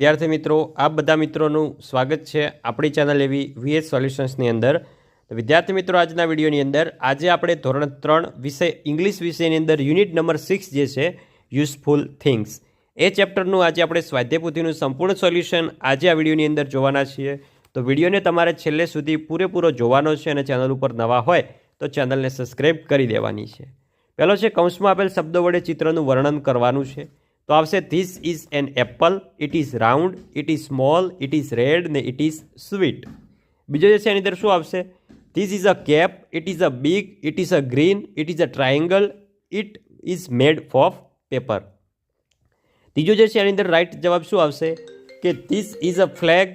વિદ્યાર્થી મિત્રો, આ બધા મિત્રોનું સ્વાગત છે આપણી ચેનલ એવી વીએસ સોલ્યુશન્સની અંદર. તો વિદ્યાર્થી મિત્રો, આજના વિડીયોની અંદર આજે આપણે ધોરણ 3 વિષય ઇંગ્લિશ વિષયની અંદર યુનિટ નંબર 6 જે છે યુઝફુલ થિંગ્સ, એ ચેપ્ટરનું આજે આપણે સ્વાધ્યાયપોથીનું સંપૂર્ણ સોલ્યુશન આજે આ વિડીયોની અંદર જોવાના છીએ. તો વિડીયોને તમારે છેલ્લે સુધી પૂરેપૂરો જોવાનો છે અને ચેનલ ઉપર નવા હોય તો ચેનલને સબસ્ક્રાઈબ કરી દેવાની છે. પહેલો છે કૌંસમાં આપેલ શબ્દો વડે ચિત્રનું વર્ણન કરવાનું છે. તો આવશે this is an apple, it is round, it is small, it is red ને ઇટ ઇઝ સ્વીટ. બીજો જે છે એની અંદર શું આવશે? This is a cap, it is a big, it is a green, it is a triangle, it is made of paper. ત્રીજો જે છે એની અંદર રાઈટ જવાબ શું આવશે કે this is a flag,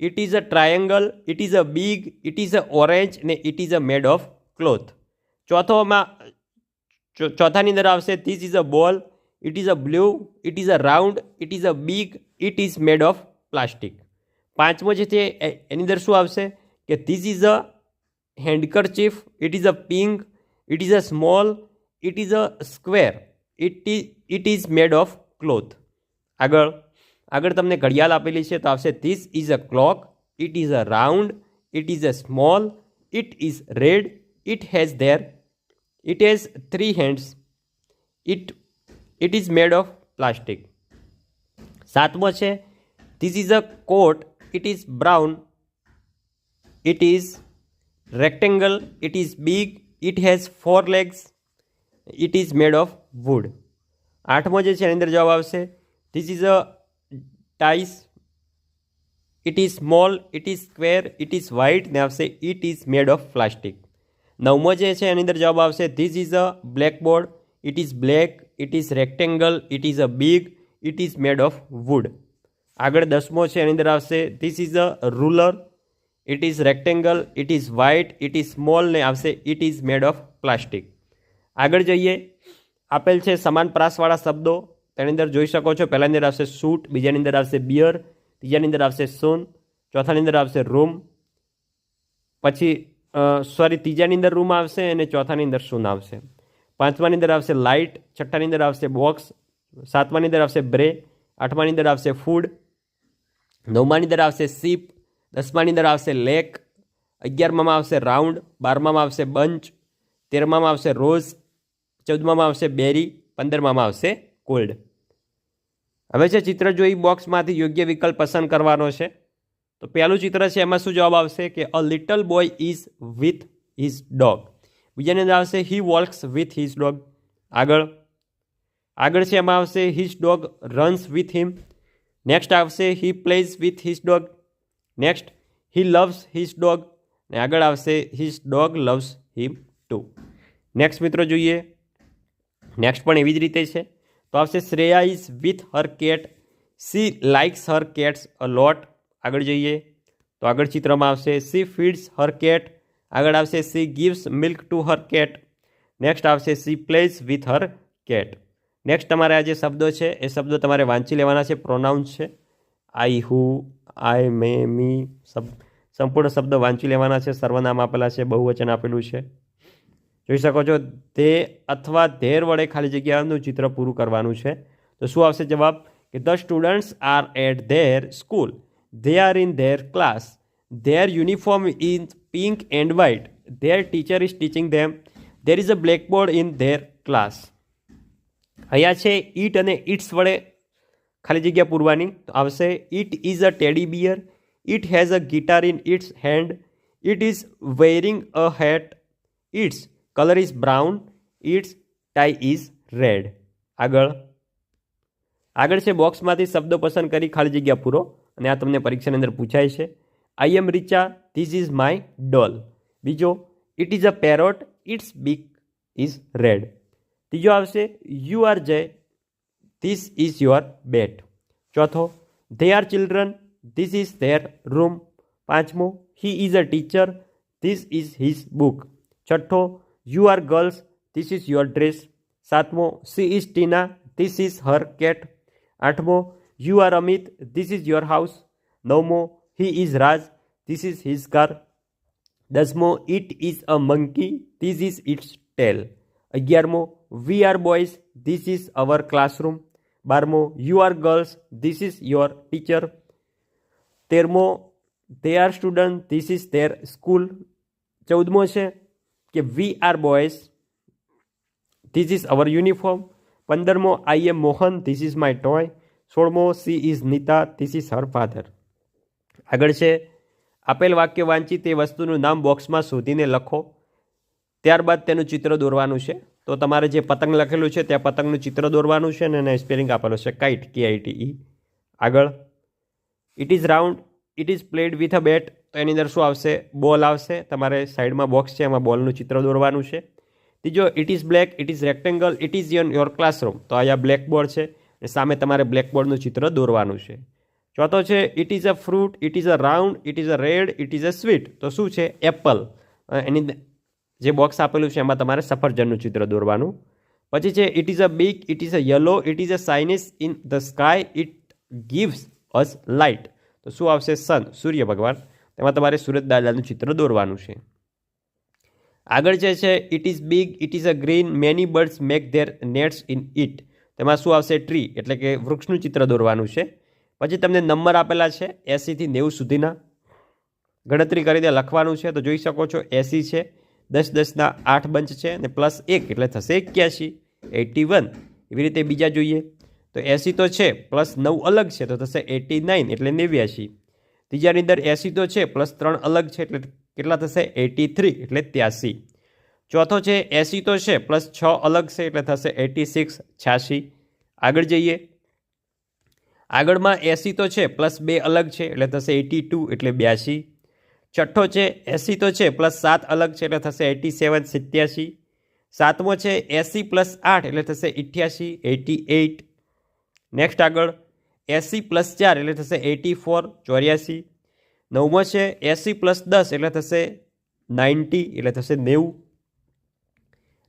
it is a triangle, it is a big, it is a orange ને it is a made of cloth. ચોથાની અંદર આવશે ધીસ ઇઝ અ બોલ, it is a blue, it is a round, it is a big, it is made of plastic. પાંચમો જે છે એની અંદર શું આવશે કે this is a handkerchief, it is a pink, it is a small, it is a square, it is made of cloth. આગળ તમને ઘડિયાળ આપેલી છે તો આવશે this is a clock, it is a round, it is a small, it is red, it has 3 hands, it is made of plastic. સાતમો છે this is a coat, it is brown, it is rectangle, it is big, it has 4 legs, it is made of wood. આઠમો જે છે એની અંદર જવાબ આવશે this is a dice, it is small, it is square, it is white ને આવશે it is made of plastic. નવમો જે છે એની અંદર જવાબ આવશે this is a blackboard, it is black, it is rectangle, it is a big, it is made of wood. આગળ દસમો છે એની અંદર આવશે this is a ruler, it is rectangle, it is white, it is small ને આવશે it is made of plastic. આગળ જઈએ, આપેલ છે સમાન પ્રાસવાળા શબ્દો, તેની અંદર જોઈ શકો છો. પહેલાની અંદર આવશે સૂટ, બીજાની અંદર આવશે બિયર, ત્રીજાની અંદર આવશે સૂન, ચોથાની અંદર આવશે રૂમ, પછી ત્રીજાની અંદર રૂમ આવશે અને ચોથાની અંદર સૂન આવશે. પાંચમાની અંદર આવશે લાઇટ, છઠ્ઠાની અંદર આવશે બોક્સ, સાતમાની અંદર આવશે બ્રે, આઠમાની અંદર આવશે ફૂડ, નવમાની અંદર આવશે શીપ, દસમાની અંદર આવશે લેક, 11મામાં આવશે રાઉન્ડ, 12મામાં આવશે બંચ, 13મામાં આવશે રોઝ, 14મામાં આવશે બેરી, 15મામાં આવશે કોલ્ડ. હવે છે ચિત્ર જોઈ બોક્સમાંથી યોગ્ય વિકલ્પ પસંદ કરવાનો છે. તો પહેલું ચિત્ર છે એમાં શું જવાબ આવશે કે a little boy is with his dog. બીજાની અંદર આવશે he walks with his dog. આગળ છે એમાં આવશે his dog runs with him. Next આવશે he plays with his dog. Next he loves his dog. ને આગળ આવશે his dog loves him too. Next મિત્રો જોઈએ, નેક્સ્ટ પણ એવી જ રીતે છે. તો આવશે Shreya is with her cat, she likes her cats a lot. આગળ જઈએ તો આગળ ચિત્રમાં આવશે સી ફીડ્સ હર કેટ. આગળ આવશે she gives milk to her cat. Next આવશે she plays with her cat. Next તમારે આ જે શબ્દો છે એ શબ્દો તમારે વાંચી લેવાના છે. પ્રોનાઉન્સ છે આઈ, હુ, આઈ, મે, મી, સંપૂર્ણ શબ્દો વાંચી લેવાના છે. સર્વનામ આપેલા છે, બહુવચન આપેલું છે. જોઈ શકો છો તે અથવા ધેર વડે ખાલી જગ્યાનું ચિત્ર પૂરું કરવાનું છે. તો શું આવશે જવાબ કે the students are at there school, they are in their class, their uniform is pink and white, their teacher is teaching them, there is a blackboard in their class. અહીંયા છે ઈટ અને ઇટ્સ વડે ખાલી જગ્યા પૂરવાની. તો આવશે it is a teddy bear, it has a guitar in its hand, it is wearing a hat, its colour is brown, its tie is red. આગળ છે બોક્સમાંથી શબ્દો પસંદ કરી ખાલી જગ્યા પૂરો, અને આ તમને પરીક્ષાની અંદર પૂછાય છે. I am Richa, this is my doll. બીજો it is a parrot, its beak is red. ત્રીજો આવશે you are Jay, this is your bat. ચોથો they are children, this is their room. પાંચમો he is a teacher, this is his book. છઠ્ઠો you are girls, this is your dress. સાતમો she is Tina, this is her cat. આઠમો You are Amit, this is your house. નવમો he is Raj, this is his car. દસમો it is a monkey, this is its tail. 11મો we are boys, this is our classroom. 12મો you are girls, this is your teacher. 13મો they are student, this is their school. 14મો છે કે we are boys, this is our uniform. 15મો I am Mohan, this is my toy. 16મો she is Nita, this is her father. આગળ છે આપેલ વાક્ય વાંચી તે વસ્તુનું નામ બોક્સમાં શોધીને લખો. ત્યારબાદ તેનું ચિત્ર દોરવાનું છે. તો તમારે જે પતંગ લખેલું છે ત્યાં પતંગનું ચિત્ર દોરવાનું છે અને એને સ્પેલિંગ આપેલું છે કાઇટ, KITE. આગળ it is round, it is played with a bat. તો એની અંદર શું આવશે? બોલ આવશે. તમારે સાઈડમાં બોક્સ છે એમાં બોલનું ચિત્ર દોરવાનું છે. ત્રીજો it is black, it is rectangle, it is your classroom. તો અહીંયા બ્લેકબોર્ડ છે અને સામે તમારે બ્લેકબોર્ડનું ચિત્ર દોરવાનું છે. ચોથો છે it is a fruit, it is a round, it is a red, it is a sweet. તો શું છે? એપલ. એની જે બોક્સ આપેલું છે એમાં તમારે સફરજનનું ચિત્ર દોરવાનું. પછી છે it is a big, it is a yellow, it is a shines in the sky, it gives us light. તો શું આવશે? સન, સૂર્ય ભગવાન. તેમાં તમારે સૂરજ દાદાનું ચિત્ર દોરવાનું છે. આગળ જે છે it is big, it is a green, many birds make there nets in it. તેમાં શું આવશે? ટ્રી, એટલે કે વૃક્ષનું ચિત્ર દોરવાનું છે. પછી તમને નંબર આપેલા છે 80 થી 90 સુધીના, ગણતરી કરીને લખવાનું છે. તો જોઈ શકો છો 80 છે, 10 10ના 8 બંચ છે અને +1 એટલે થશે 81, 81. એવી રીતે બીજા જોઈએ તો 80 તો છે +9 અલગ છે તો થશે 89 એટલે 89. ત્રીજાની અંદર 80 તો છે +3 અલગ છે એટલે કેટલા થશે? 83 એટલે 83. ચોથો છે 80 તો છે +6 અલગ છે એટલે થશે 86, 86. આગળ જઈએ. આગળમાં 80 તો છે +2 અલગ છે એટલે થશે 82 એટલે 82. છઠ્ઠો છે 80 તો છે +7 અલગ છે એટલે થશે 87, 87. સાતમો છે 80 +8 એટલે થશે 88, 88. નેક્સ્ટ આગળ 80 +4 એટલે થશે 84, 84. નવમો છે 80 +10 એટલે થશે 90 એટલે થશે 90.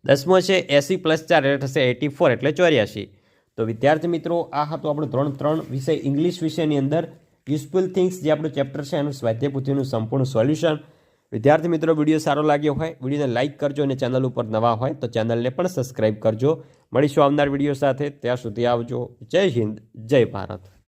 10મો છે 80 +4 એટલે થશે 84 એટલે 84. તો વિદ્યાર્થી મિત્રો આ હતું આપણું 3 વિષય ઇંગ્લિશ વિષયની અંદર યુઝફુલ થિંગ્સ જે આપણું ચેપ્ટર છે એનું સ્વાધ્યાય પોથીનું સંપૂર્ણ સોલ્યુશન. વિદ્યાર્થી મિત્રો વિડીયો સારો લાગ્યો હોય વિડીયોને લાઇક કરજો અને ચેનલ ઉપર નવા હોય તો ચેનલને પણ સબસ્ક્રાઈબ કરજો. મળીશું આવનાર વિડીયો સાથે. ત્યાં સુધી આવજો. જય હિન્દ, જય ભારત.